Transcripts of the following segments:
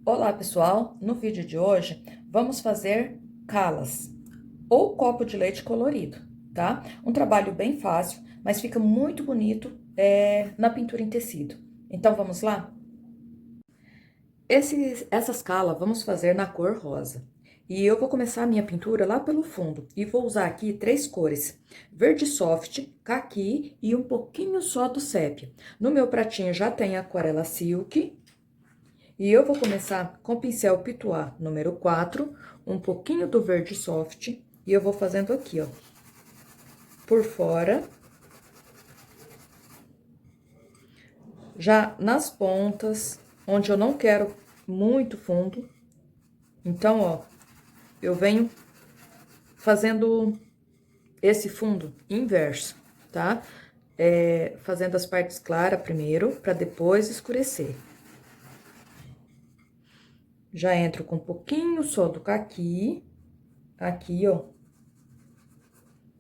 Olá, pessoal! No vídeo de hoje, vamos fazer calas ou copo de leite colorido, tá? Um trabalho bem fácil, mas fica muito bonito na pintura em tecido. Então, vamos lá? Essas calas vamos fazer na cor rosa. E eu vou começar a minha pintura lá pelo fundo. E vou usar aqui três cores: verde soft, caqui e um pouquinho só do sépia. No meu pratinho já tem aquarela silk. E eu vou começar com o pincel Pituá número 4, um pouquinho do verde soft, e eu vou fazendo aqui, ó, por fora. Já nas pontas, onde eu não quero muito fundo. Então, ó, eu venho fazendo esse fundo inverso, tá? Fazendo as partes claras primeiro, pra depois escurecer. Já entro com um pouquinho só do caqui, aqui, ó,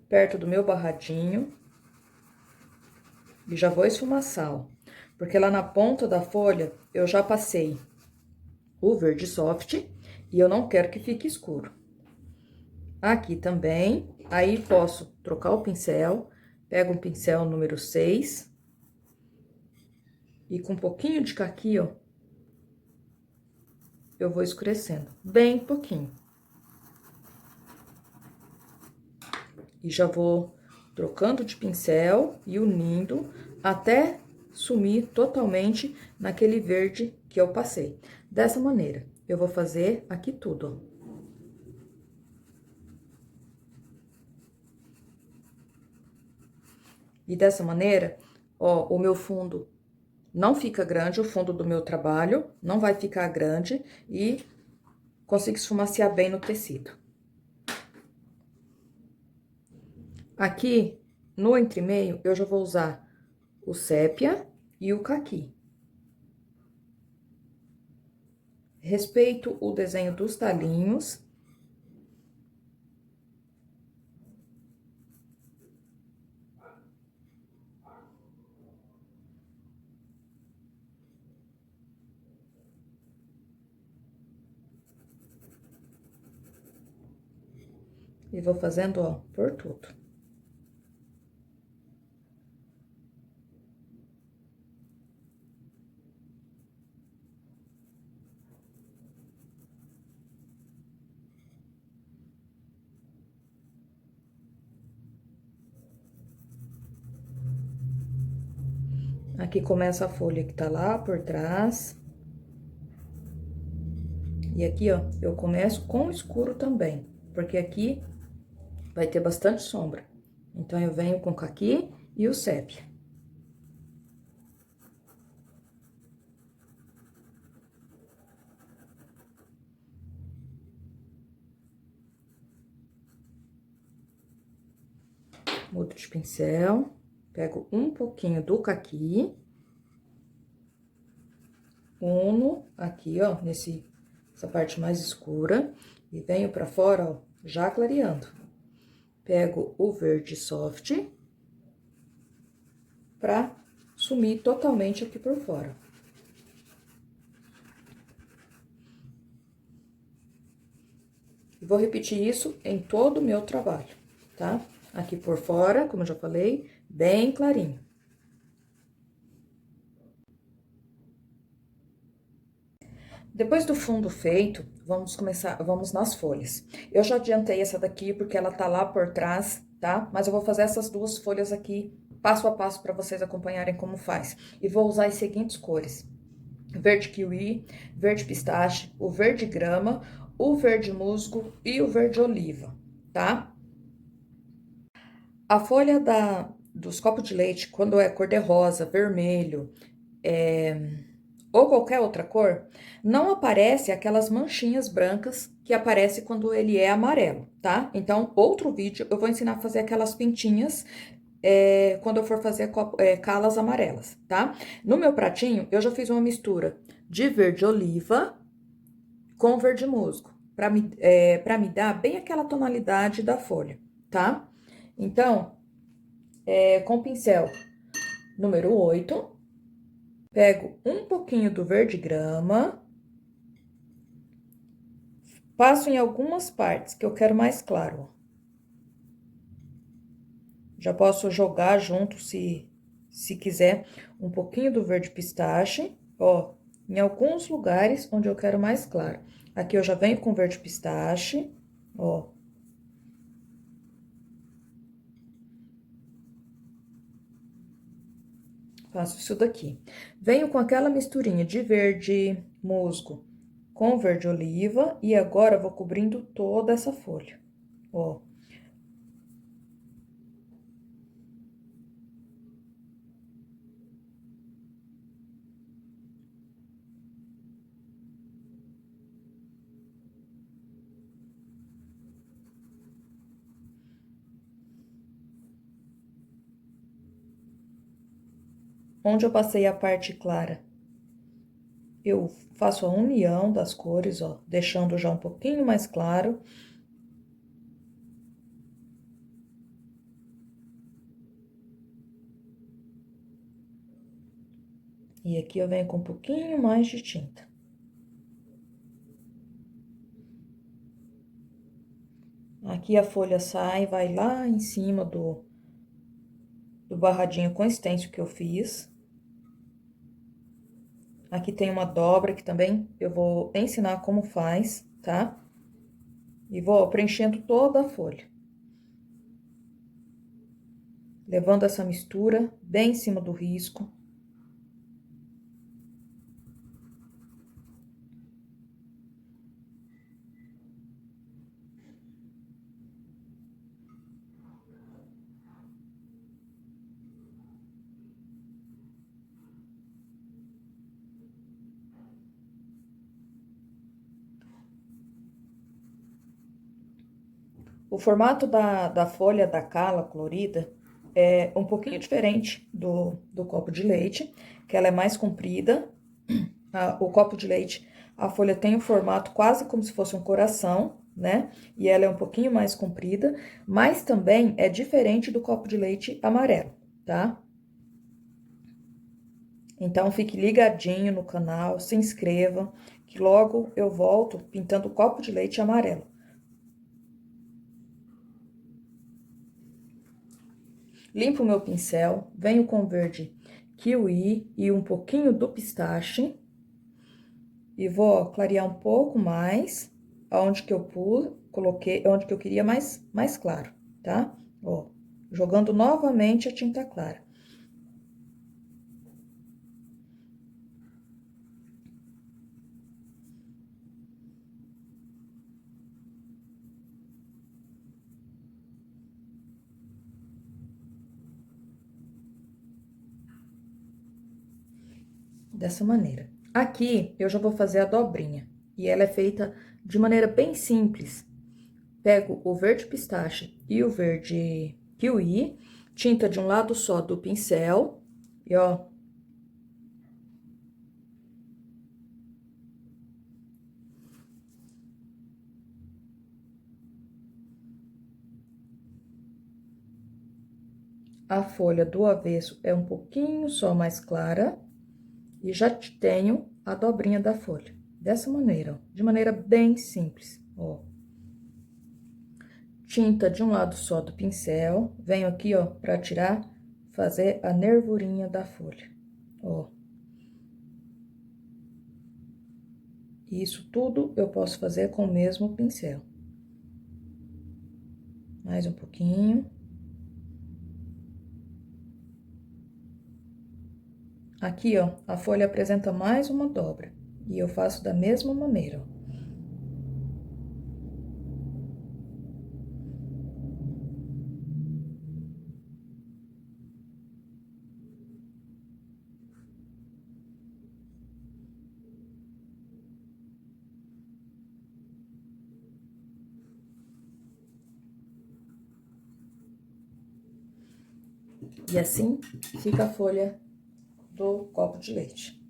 perto do meu barradinho. E já vou esfumaçar, ó, porque lá na ponta da folha eu já passei o verde soft e eu não quero que fique escuro. Aqui também, aí posso trocar o pincel, pego um pincel número 6 e com um pouquinho de caqui, ó, eu vou escurecendo, bem pouquinho. E já vou trocando de pincel e unindo até sumir totalmente naquele verde que eu passei. Dessa maneira, eu vou fazer aqui tudo, ó. E dessa maneira, ó, o meu fundo não fica grande, o fundo do meu trabalho não vai ficar grande e consigo esfumaciar bem no tecido. Aqui, no entremeio, eu já vou usar o sépia e o caqui. Respeito o desenho dos talinhos. E vou fazendo, ó, por tudo. Aqui começa a folha que tá lá por trás. E aqui, ó, eu começo com o escuro também, porque aqui vai ter bastante sombra. Então, eu venho com o caqui e o sépia. Mudo de pincel, pego um pouquinho do caqui, uno aqui, ó, essa parte mais escura, e venho pra fora, ó, já clareando. Pego o verde soft pra sumir totalmente aqui por fora. E vou repetir isso em todo o meu trabalho, tá? Aqui por fora, como eu já falei, bem clarinho. Depois do fundo feito, vamos nas folhas. Eu já adiantei essa daqui porque ela tá lá por trás, tá? Mas eu vou fazer essas duas folhas aqui, passo a passo, para vocês acompanharem como faz. E vou usar as seguintes cores: verde kiwi, verde pistache, o verde grama, o verde musgo e o verde oliva, tá? A folha dos copos de leite, quando é cor-de-rosa, vermelho, ou qualquer outra cor, não aparece aquelas manchinhas brancas que aparece quando ele é amarelo, tá? Então, outro vídeo eu vou ensinar a fazer aquelas pintinhas quando eu for fazer calas amarelas, tá? No meu pratinho, eu já fiz uma mistura de verde oliva com verde musgo, pra me dar bem aquela tonalidade da folha, tá? Então, com o pincel número 8, pego um pouquinho do verde grama Passo em algumas partes que eu quero mais claro, ó. Já posso jogar junto, se quiser, um pouquinho do verde pistache, ó, em alguns lugares onde eu quero mais claro. Aqui eu já venho com verde pistache, ó. Faço isso daqui. Venho com aquela misturinha de verde musgo com verde oliva e agora vou cobrindo toda essa folha, ó. Onde eu passei a parte clara, eu faço a união das cores, ó, deixando já um pouquinho mais claro. E aqui eu venho com um pouquinho mais de tinta. Aqui a folha sai, vai lá em cima do barradinho com stencil que eu fiz. Aqui tem uma dobra que também eu vou ensinar como faz, tá? E vou preenchendo toda a folha. Levando essa mistura bem em cima do risco. O formato da folha da cala colorida é um pouquinho diferente do copo de leite, que ela é mais comprida. O copo de leite, a folha tem um formato quase como se fosse um coração, né? E ela é um pouquinho mais comprida, mas também é diferente do copo de leite amarelo, tá? Então, fique ligadinho no canal, se inscreva, que logo eu volto pintando o copo de leite amarelo. Limpo o meu pincel, venho com verde kiwi e um pouquinho do pistache. E vou ó, clarear um pouco mais, aonde que eu coloquei, onde que eu queria mais claro, tá? Ó, jogando novamente a tinta clara. Dessa maneira. Aqui, eu já vou fazer a dobrinha. E ela é feita de maneira bem simples. Pego o verde pistache e o verde kiwi, tinta de um lado só do pincel, e ó. A folha do avesso é um pouquinho só mais clara. E já tenho a dobrinha da folha. Dessa maneira, ó, de maneira bem simples, ó. Tinta de um lado só do pincel, venho aqui, ó, pra tirar, fazer a nervurinha da folha, ó. Isso tudo eu posso fazer com o mesmo pincel. Mais um pouquinho. Aqui, ó, a folha apresenta mais uma dobra. E eu faço da mesma maneira, ó. E assim fica a folha do copo de leite.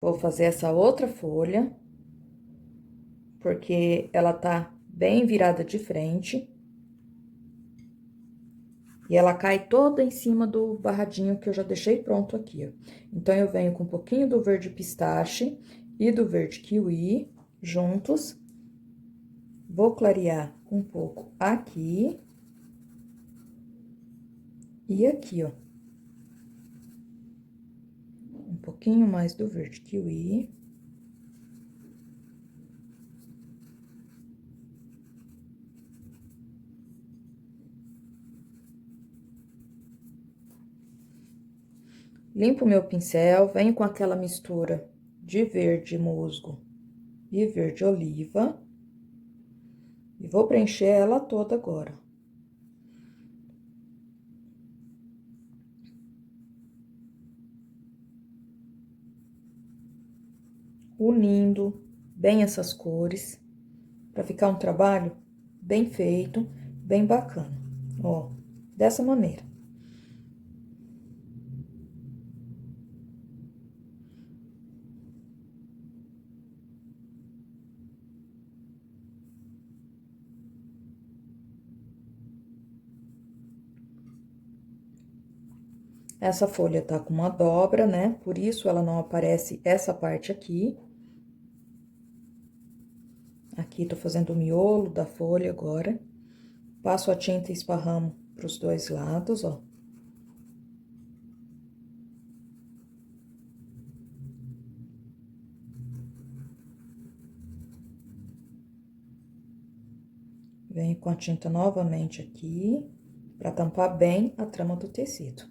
Vou fazer essa outra folha, porque ela tá bem virada de frente. E ela cai toda em cima do barradinho que eu já deixei pronto aqui, ó. Então, eu venho com um pouquinho do verde pistache e do verde kiwi juntos. Vou clarear um pouco aqui e aqui, ó. Um pouquinho mais do verde kiwi. Limpo meu pincel, venho com aquela mistura de verde musgo e verde oliva. E vou preencher ela toda agora. Unindo bem essas cores, para ficar um trabalho bem feito, bem bacana. Ó, dessa maneira. Essa folha tá com uma dobra, né? Por isso ela não aparece essa parte aqui. Aqui tô fazendo o miolo da folha agora. Passo a tinta e esparramo pros dois lados, ó. Venho com a tinta novamente aqui, pra tampar bem a trama do tecido.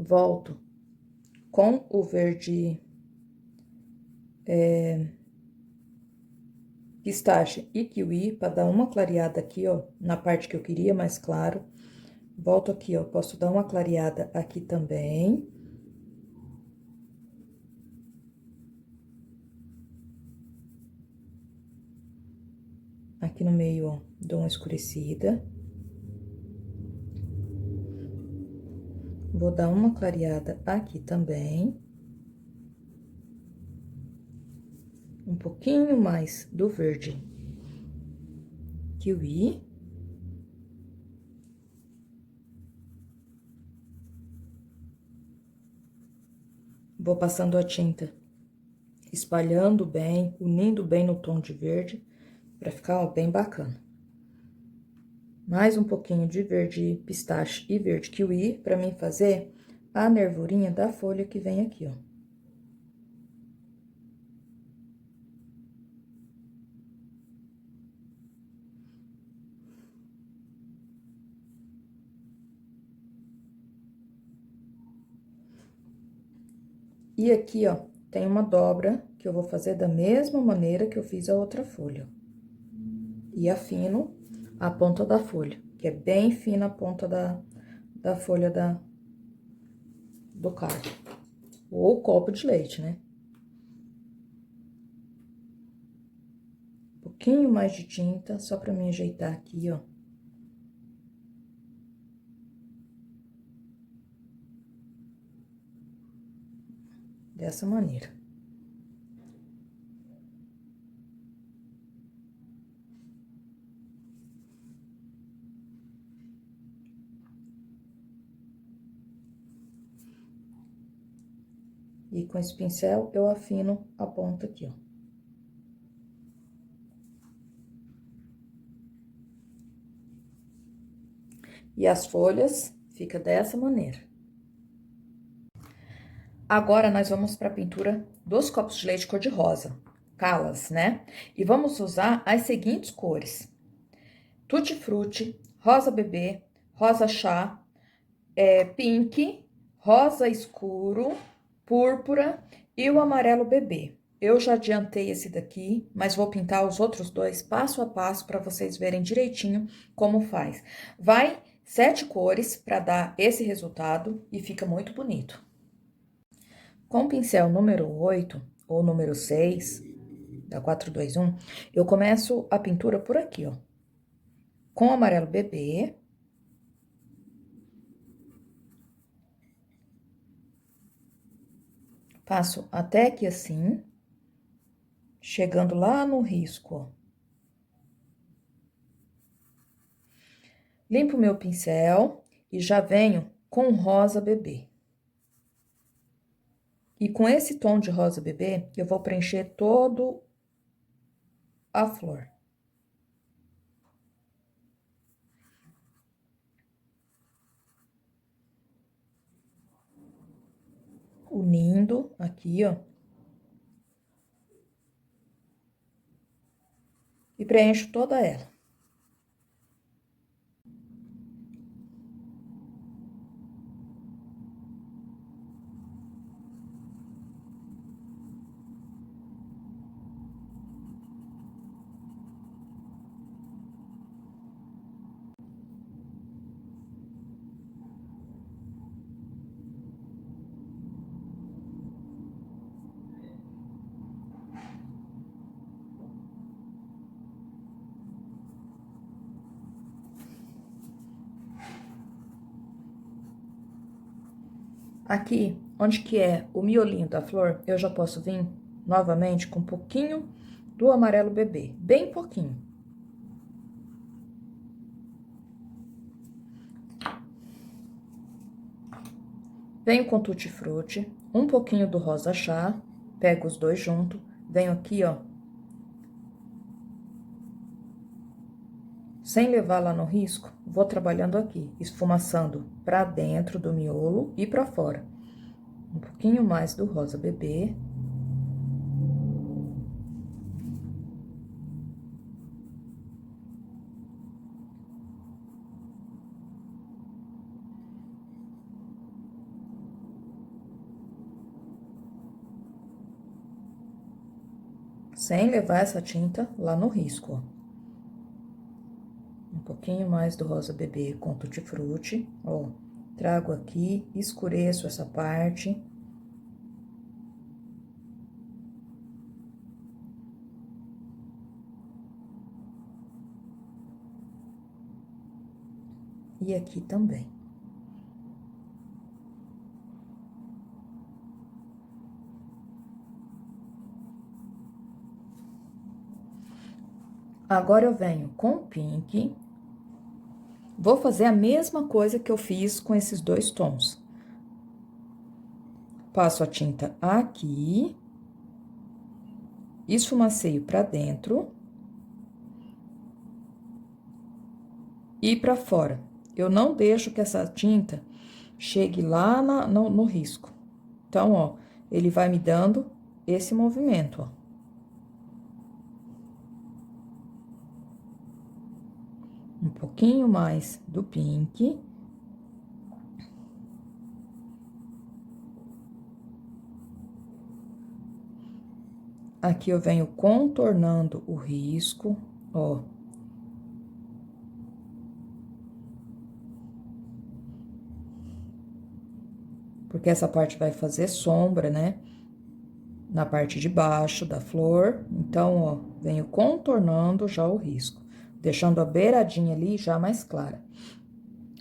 Volto com o verde pistache e kiwi, para dar uma clareada aqui, ó, na parte que eu queria mais claro. Volto aqui, ó, posso dar uma clareada aqui também. Aqui no meio, ó, dou uma escurecida. Vou dar uma clareada aqui também. Um pouquinho mais do verde kiwi. Vou passando a tinta, espalhando bem, unindo bem no tom de verde, pra ficar, ó, bem bacana. Mais um pouquinho de verde pistache e verde kiwi, pra mim fazer a nervurinha da folha que vem aqui, ó. E aqui, ó, tem uma dobra que eu vou fazer da mesma maneira que eu fiz a outra folha. E afino a ponta da folha, que é bem fina a ponta da folha do cardo. Ou copo de leite, né? Um pouquinho mais de tinta, só pra me ajeitar aqui, ó. Dessa maneira. E com esse pincel, eu afino a ponta aqui, ó. E as folhas fica dessa maneira. Agora, nós vamos para a pintura dos copos de leite cor-de-rosa, Calas, né? E vamos usar as seguintes cores: Tutti Frutti, rosa bebê, rosa chá, pink, rosa escuro, púrpura e o amarelo bebê. Eu já adiantei esse daqui, mas vou pintar os outros dois passo a passo para vocês verem direitinho como faz. Vai 7 cores para dar esse resultado e fica muito bonito. Com o pincel número 8 ou número 6, da 421, eu começo a pintura por aqui, ó. Com o amarelo bebê. Passo até aqui assim, chegando lá no risco, ó. Limpo meu pincel e já venho com rosa bebê. E com esse tom de rosa bebê, eu vou preencher todo a flor. Unindo aqui, ó. E preencho toda ela. Aqui, onde que é o miolinho da flor, eu já posso vir novamente com um pouquinho do amarelo bebê, bem pouquinho. Venho com tutti-frutti, um pouquinho do rosa chá, pego os dois junto, venho aqui, ó. Sem levar lá no risco, vou trabalhando aqui, esfumaçando pra dentro do miolo e pra fora. Um pouquinho mais do rosa bebê. Sem levar essa tinta lá no risco, ó. Um pouquinho mais do rosa bebê com tutti-frutti, ó. Trago aqui, escureço essa parte. E aqui também. Agora, eu venho com o pink. Vou fazer a mesma coisa que eu fiz com esses dois tons. Passo a tinta aqui. Esfumaceio pra dentro. E pra fora. Eu não deixo que essa tinta chegue lá no risco. Então, ó, ele vai me dando esse movimento, ó. Um pouquinho mais do pink. Aqui eu venho contornando o risco, ó. Porque essa parte vai fazer sombra, né? Na parte de baixo da flor. Então, ó, venho contornando já o risco, deixando a beiradinha ali já mais clara.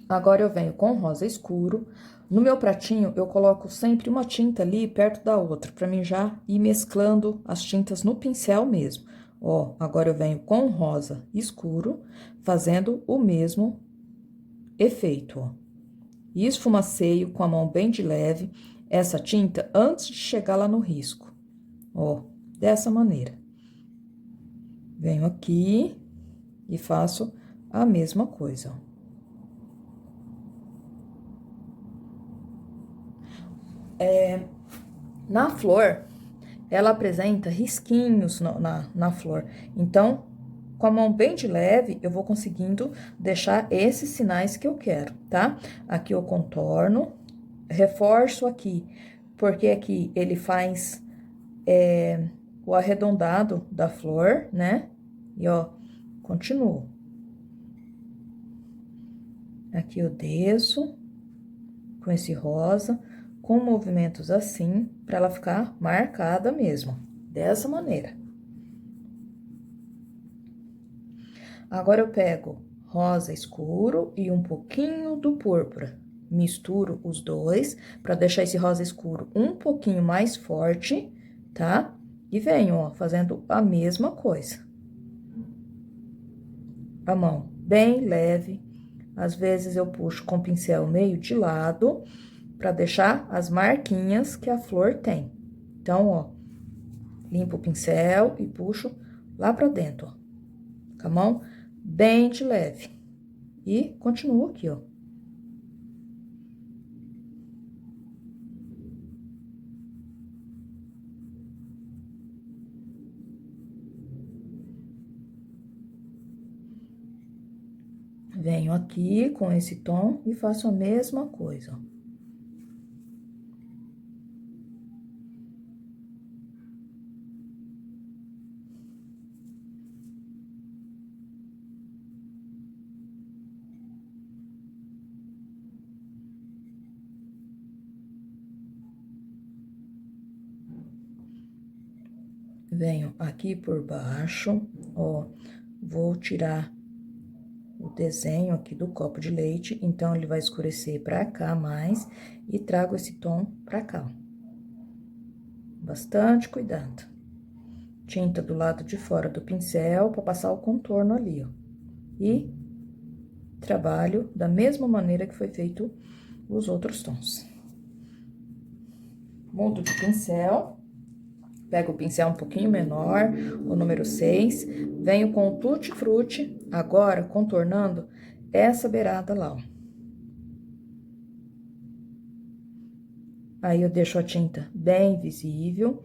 Agora, eu venho com rosa escuro. No meu pratinho, eu coloco sempre uma tinta ali perto da outra, pra mim já ir mesclando as tintas no pincel mesmo. Ó, agora eu venho com rosa escuro, fazendo o mesmo efeito, ó. E esfumaceio com a mão bem de leve essa tinta antes de chegar lá no risco. Ó, dessa maneira. Venho aqui e faço a mesma coisa, ó. Na flor, ela apresenta risquinhos na flor. Então, com a mão bem de leve, eu vou conseguindo deixar esses sinais que eu quero, tá? Aqui eu contorno, reforço aqui, porque aqui ele faz o arredondado da flor, né? E, ó, continuo. Aqui eu desço com esse rosa, com movimentos assim, pra ela ficar marcada mesmo, dessa maneira. Agora, eu pego rosa escuro e um pouquinho do púrpura. Misturo os dois, pra deixar esse rosa escuro um pouquinho mais forte, tá? E venho, ó, fazendo a mesma coisa. A mão bem leve. Às vezes, eu puxo com o pincel meio de lado, pra deixar as marquinhas que a flor tem. Então, ó, limpo o pincel e puxo lá pra dentro, ó. Com a mão bem de leve. E continuo aqui, ó. Venho aqui com esse tom e faço a mesma coisa, ó. Venho aqui por baixo, ó, vou tirar o desenho aqui do copo de leite, então, ele vai escurecer pra cá mais e trago esse tom pra cá, ó. Bastante cuidado. Tinta do lado de fora do pincel pra passar o contorno ali, ó. E trabalho da mesma maneira que foi feito os outros tons. Mudo de pincel. Pego o pincel um pouquinho menor, o número 6, venho com o Tutti Frutti, agora contornando essa beirada lá, ó. Aí, eu deixo a tinta bem visível,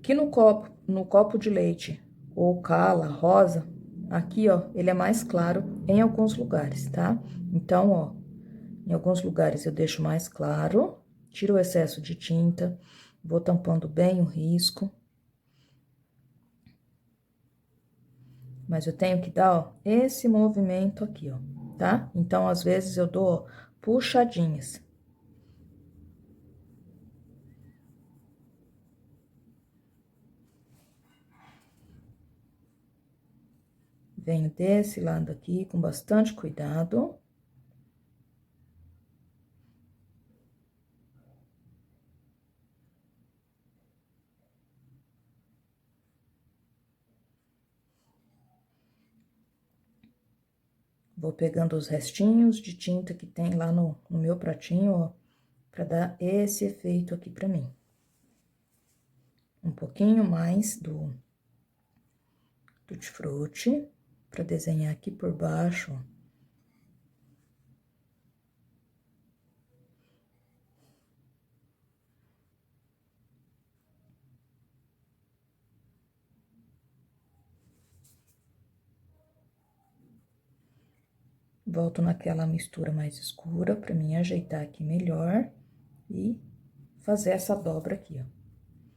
que no copo de leite ou cala rosa, aqui, ó, ele é mais claro em alguns lugares, tá? Então, ó, em alguns lugares eu deixo mais claro, tiro o excesso de tinta, vou tampando bem o risco. Mas eu tenho que dar, ó, esse movimento aqui, ó, tá? Então, às vezes, eu dou, ó, puxadinhas. Venho desse lado aqui com bastante cuidado. Vou pegando os restinhos de tinta que tem lá no meu pratinho, ó, pra dar esse efeito aqui pra mim. Um pouquinho mais do Tutti Frutti, pra desenhar aqui por baixo, ó. Volto naquela mistura mais escura pra mim ajeitar aqui melhor e fazer essa dobra aqui, ó.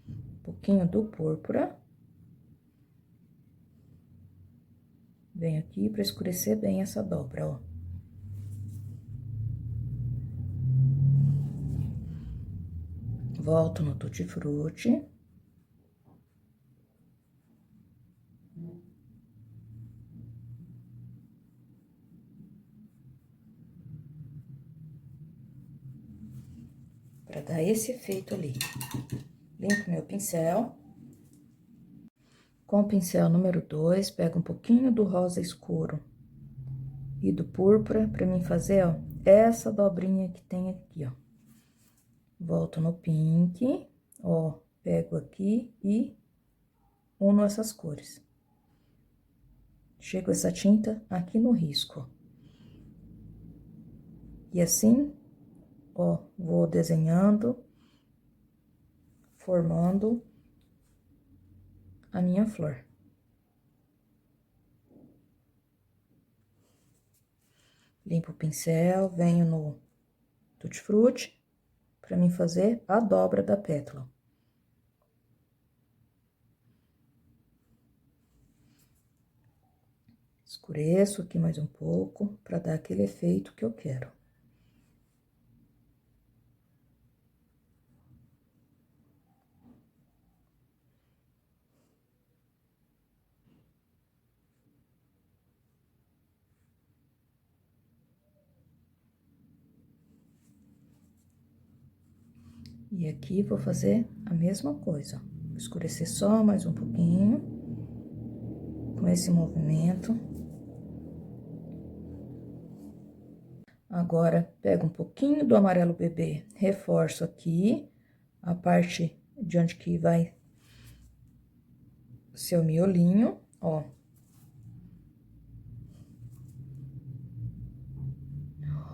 Um pouquinho do púrpura. Venho aqui pra escurecer bem essa dobra, ó. Volto no Tutti Frutti. Pra dar esse efeito ali. Limpo meu pincel. Com o pincel número 2, pego um pouquinho do rosa escuro e do púrpura pra mim fazer, ó, essa dobrinha que tem aqui, ó. Volto no pink, ó, pego aqui e uno essas cores. Chego essa tinta aqui no risco, ó. E assim, ó, vou desenhando, formando a minha flor. Limpo o pincel, venho no Tutti Frutti pra mim fazer a dobra da pétala. Escureço aqui mais um pouco, para dar aquele efeito que eu quero. E aqui, vou fazer a mesma coisa. Vou escurecer só mais um pouquinho, com esse movimento. Agora, pego um pouquinho do amarelo bebê, reforço aqui, a parte de onde que vai ser o miolinho, ó.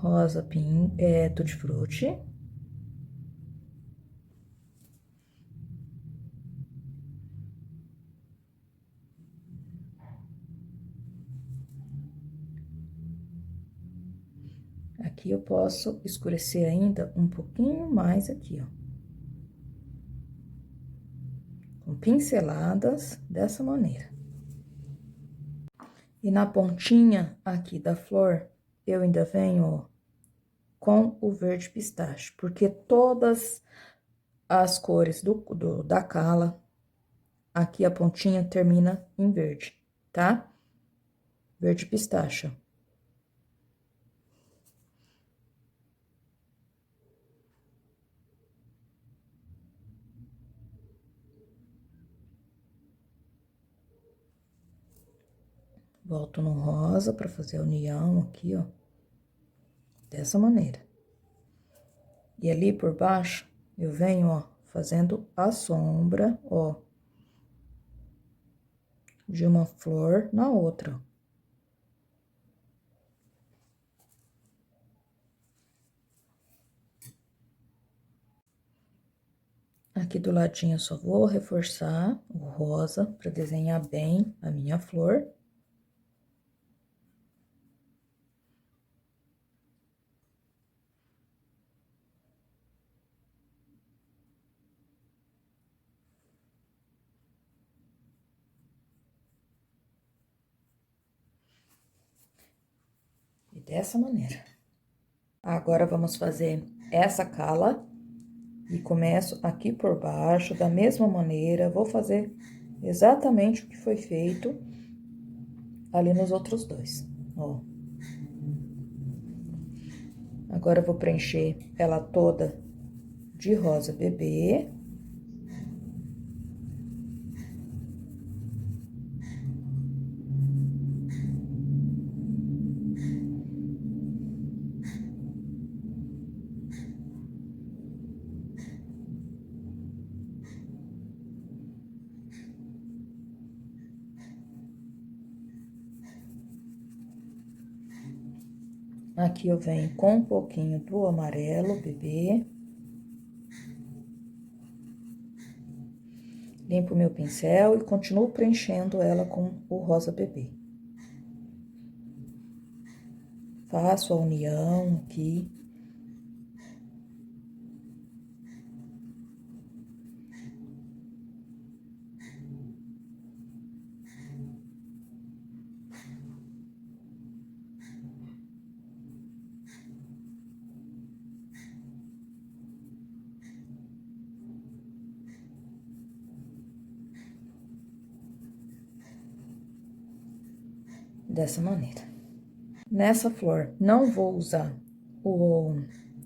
Rosa, tutti-frutti. Aqui eu posso escurecer ainda um pouquinho mais aqui, ó. Com pinceladas dessa maneira. E na pontinha aqui da flor, eu ainda venho, ó, com o verde pistache, porque todas as cores da cala, aqui a pontinha termina em verde, tá? Verde pistache, ó. Volto no rosa pra fazer a união aqui, ó. Dessa maneira. E ali por baixo, eu venho, ó, fazendo a sombra, ó, de uma flor na outra, ó. Aqui do ladinho eu só vou reforçar o rosa para desenhar bem a minha flor. E dessa maneira. Agora, vamos fazer essa cala e começo aqui por baixo, da mesma maneira, vou fazer exatamente o que foi feito ali nos outros dois, ó. Agora, eu vou preencher ela toda de rosa bebê. Aqui eu venho com um pouquinho do amarelo bebê. Limpo meu pincel e continuo preenchendo ela com o rosa bebê. Faço a união aqui. Dessa maneira. Nessa flor, não vou usar o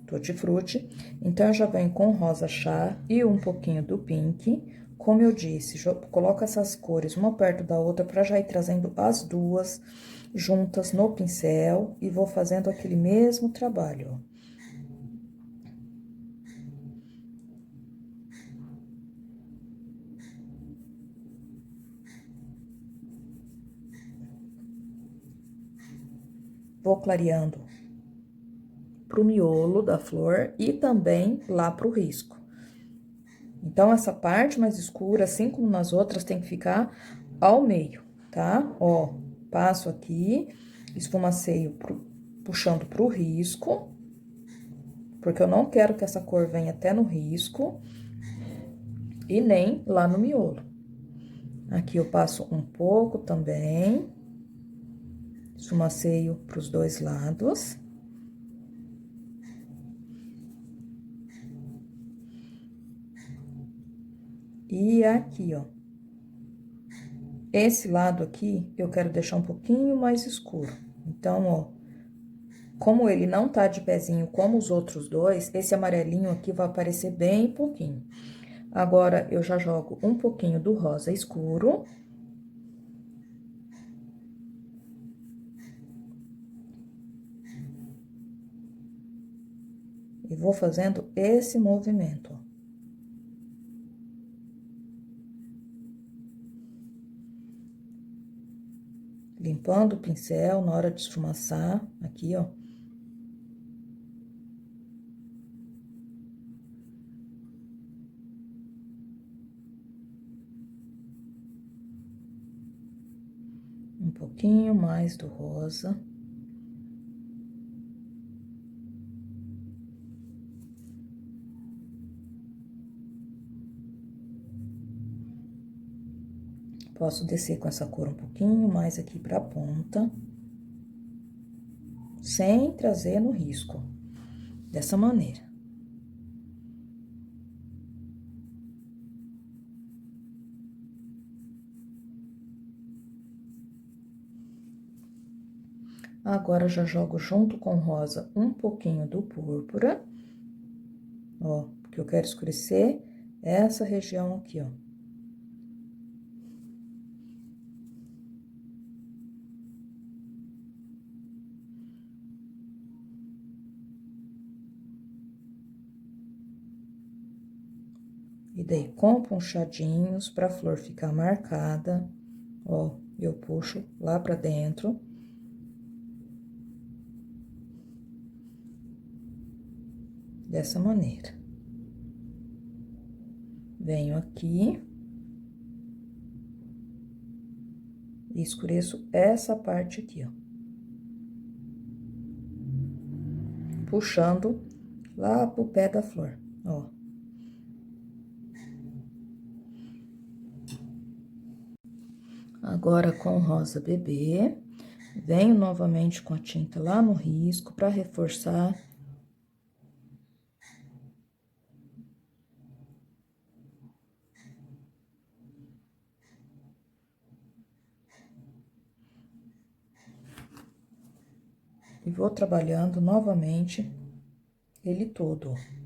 tutti-frutti, então, eu já venho com rosa chá e um pouquinho do pink. Como eu disse, coloco essas cores uma perto da outra para já ir trazendo as duas juntas no pincel e vou fazendo aquele mesmo trabalho, ó. Vou clareando pro miolo da flor e também lá pro risco. Então, essa parte mais escura, assim como nas outras, tem que ficar ao meio, tá? Ó, passo aqui, esfumaceio puxando pro risco, porque eu não quero que essa cor venha até no risco e nem lá no miolo. Aqui eu passo um pouco também. Esfumaceio para os dois lados. E aqui, ó. Esse lado aqui, eu quero deixar um pouquinho mais escuro. Então, ó, como ele não tá de pezinho como os outros dois, esse amarelinho aqui vai aparecer bem pouquinho. Agora, eu já jogo um pouquinho do rosa escuro. E vou fazendo esse movimento, ó. Limpando o pincel na hora de esfumaçar, aqui, ó. Um pouquinho mais do rosa. Posso descer com essa cor um pouquinho mais aqui pra ponta. Sem trazer no risco. Dessa maneira. Agora, já jogo junto com o rosa um pouquinho do púrpura. Ó, porque eu quero escurecer essa região aqui, ó. E daí, com ponchadinhos, pra flor ficar marcada, ó, eu puxo lá pra dentro. Dessa maneira. Venho aqui. E escureço essa parte aqui, ó. Puxando lá pro pé da flor, ó. Agora, com rosa bebê, venho novamente com a tinta lá no risco pra reforçar. E vou trabalhando novamente ele todo, ó.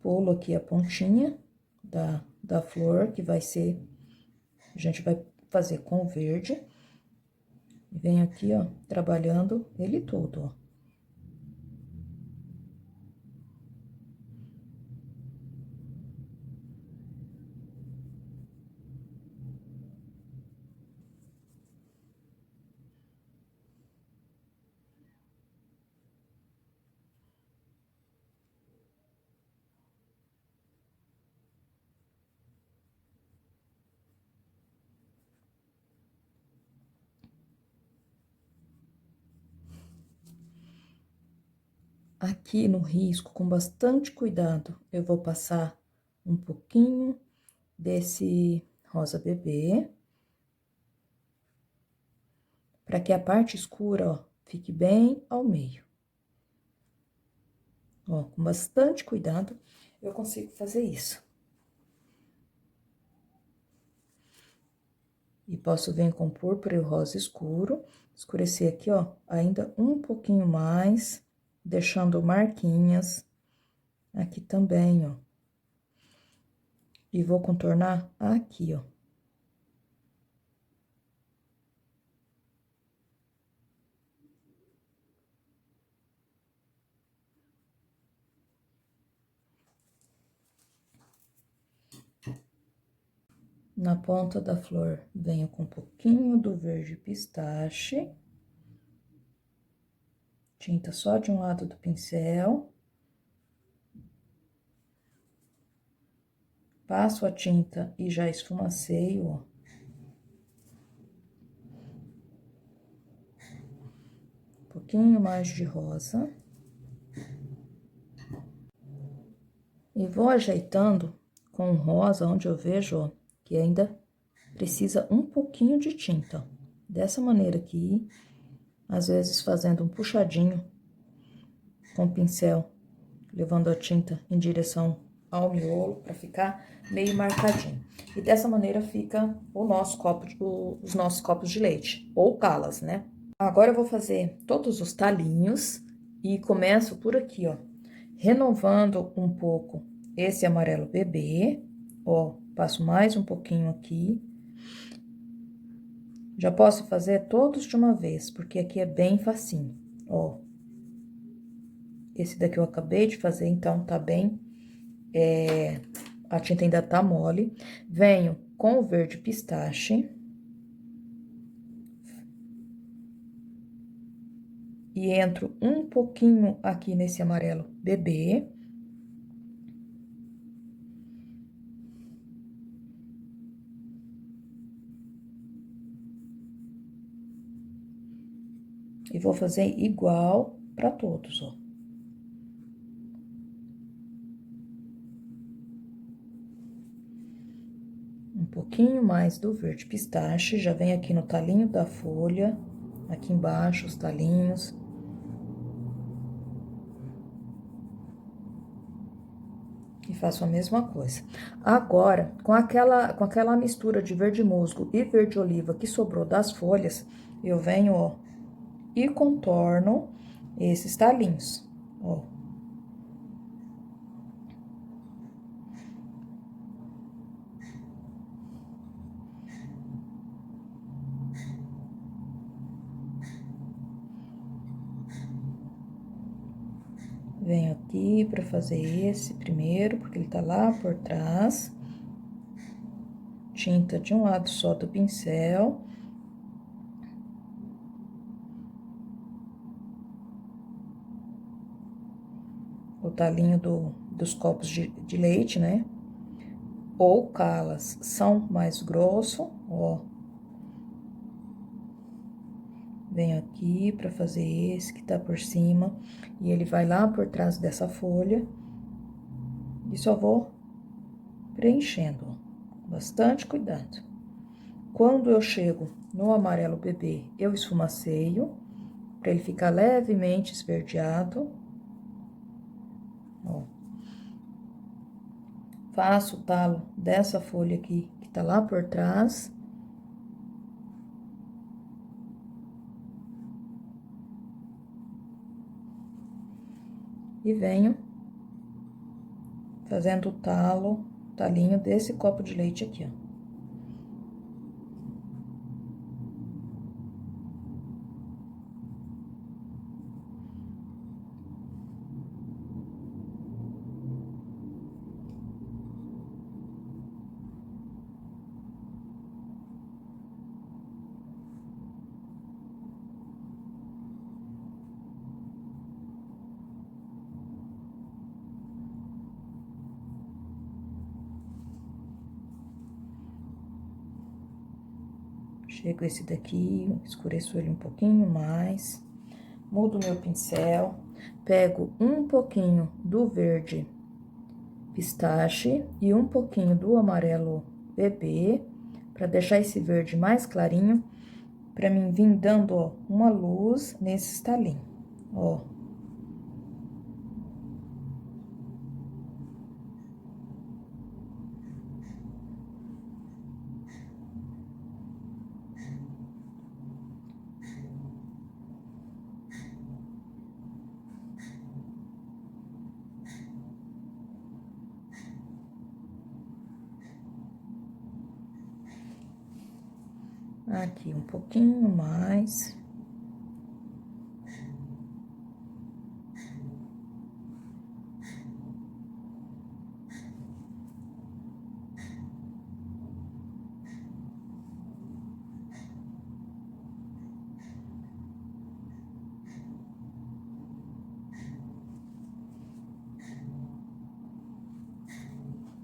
Pulo aqui a pontinha da flor, que vai ser... A gente vai fazer com verde. E venho aqui, ó, trabalhando ele todo, ó. Aqui no risco, com bastante cuidado, eu vou passar um pouquinho desse rosa bebê, para que a parte escura, ó, fique bem ao meio. Ó, com bastante cuidado, eu consigo fazer isso. E posso vir com púrpura e o rosa escuro, escurecer aqui, ó, ainda um pouquinho mais, deixando marquinhas aqui também, ó. E vou contornar aqui, ó. Na ponta da flor, venho com um pouquinho do verde pistache. Tinta só de um lado do pincel. Passo a tinta e já esfumaceio, ó. Um pouquinho mais de rosa. E vou ajeitando com rosa, onde eu vejo, ó, que ainda precisa um pouquinho de tinta. Dessa maneira aqui, às vezes fazendo um puxadinho com o pincel, levando a tinta em direção ao miolo para ficar meio marcadinho. E dessa maneira fica o nosso copo, os nossos copos de leite, ou calas, né? Agora eu vou fazer todos os talinhos e começo por aqui, ó, renovando um pouco esse amarelo bebê, ó, passo mais um pouquinho aqui. Já posso fazer todos de uma vez, porque aqui é bem facinho, ó. Esse daqui eu acabei de fazer, então tá bem, a tinta ainda tá mole. Venho com o verde pistache. E entro um pouquinho aqui nesse amarelo bebê. E vou fazer igual para todos, ó. Um pouquinho mais do verde pistache, já vem aqui no talinho da folha, aqui embaixo os talinhos. E faço a mesma coisa. Agora, com aquela mistura de verde musgo e verde oliva que sobrou das folhas, eu venho, ó, e contorno esses talinhos, ó. Venho aqui para fazer esse primeiro, porque ele tá lá por trás. Tinta de um lado só do pincel. O talinho dos copos de leite, né? Ou calas são mais grosso, ó. Venho aqui para fazer esse que tá por cima, e ele vai lá por trás dessa folha. E só vou preenchendo, ó. Bastante cuidado. Quando eu chego no amarelo bebê, eu esfumaceio, para ele ficar levemente esverdeado. Ó. Faço o talo dessa folha aqui, que tá lá por trás. E venho fazendo o talinho desse copo de leite aqui, ó. Chego esse daqui, escureço ele um pouquinho mais, mudo meu pincel, pego um pouquinho do verde pistache e um pouquinho do amarelo bebê, para deixar esse verde mais clarinho, para mim vir dando, ó, uma luz nesse estalinho, ó. Aqui um pouquinho mais.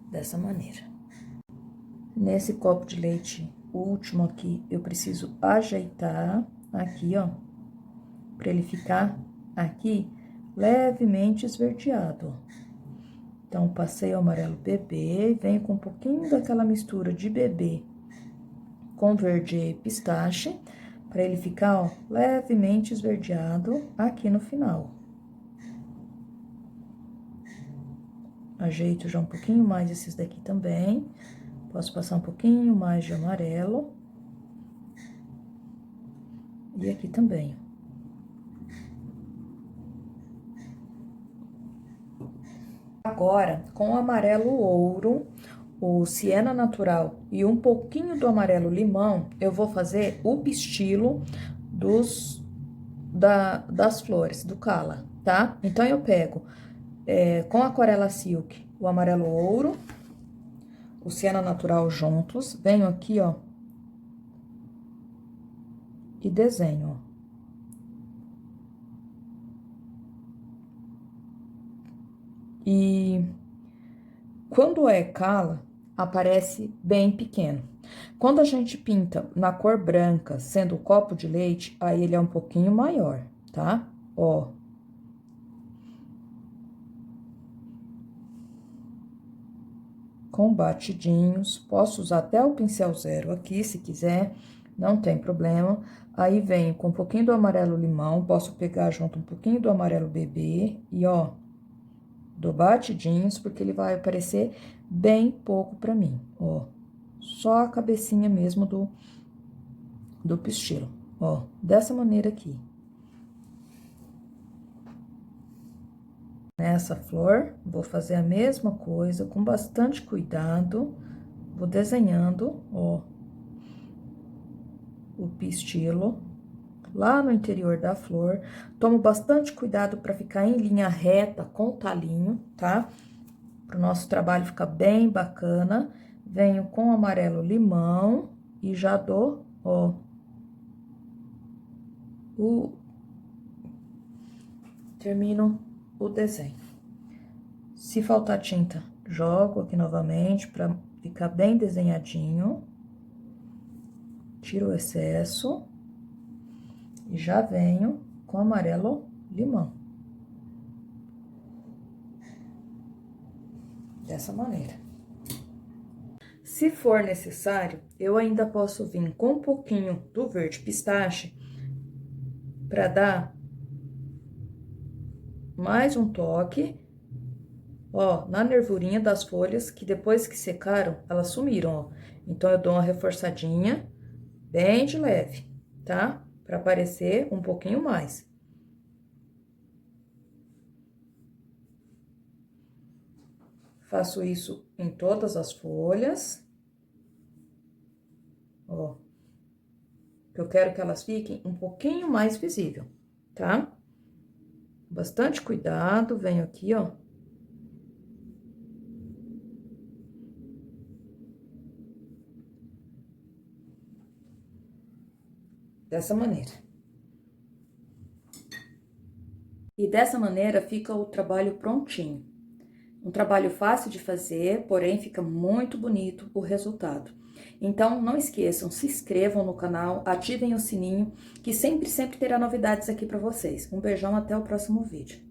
Dessa maneira. Nesse copo de leite último aqui, eu preciso ajeitar aqui, ó, pra ele ficar aqui levemente esverdeado, ó. Então, passei o amarelo bebê, venho com um pouquinho daquela mistura de bebê com verde pistache, para ele ficar, ó, levemente esverdeado aqui no final. Ajeito já um pouquinho mais esses daqui também. Posso passar um pouquinho mais de amarelo. E aqui também. Agora, com o amarelo ouro, o siena natural e um pouquinho do amarelo limão, eu vou fazer o pistilo das flores, do cala, tá? Então, eu pego com a aquarela silk o amarelo ouro, o siena natural juntos, venho aqui, ó, e desenho, ó. E quando é cala, aparece bem pequeno. Quando a gente pinta na cor branca, sendo o copo de leite, aí ele é um pouquinho maior, tá? Ó. Com batidinhos, posso usar até o pincel zero aqui, se quiser, não tem problema. Aí, venho com um pouquinho do amarelo limão, posso pegar junto um pouquinho do amarelo bebê e, ó, dou batidinhos, porque ele vai aparecer bem pouco pra mim, ó. Só a cabecinha mesmo do pistilo, ó, dessa maneira aqui. Nessa flor, vou fazer a mesma coisa, com bastante cuidado, vou desenhando, ó, o pistilo lá no interior da flor. Tomo bastante cuidado para ficar em linha reta com o talinho, tá? Para o nosso trabalho ficar bem bacana. Venho com amarelo limão e já dou, ó, termino o desenho. Se faltar tinta, jogo aqui novamente para ficar bem desenhadinho. Tiro o excesso e já venho com amarelo limão. Dessa maneira. Se for necessário, eu ainda posso vir com um pouquinho do verde pistache para dar mais um toque, ó, na nervurinha das folhas, que depois que secaram, elas sumiram, ó. Então, eu dou uma reforçadinha, bem de leve, tá? Para aparecer um pouquinho mais. Faço isso em todas as folhas. Ó. Eu quero que elas fiquem um pouquinho mais visível, tá? Bastante cuidado, venho aqui, ó. Dessa maneira. E dessa maneira fica o trabalho prontinho. Um trabalho fácil de fazer, porém fica muito bonito o resultado. Então, não esqueçam, se inscrevam no canal, ativem o sininho, que sempre terá novidades aqui para vocês. Um beijão, até o próximo vídeo.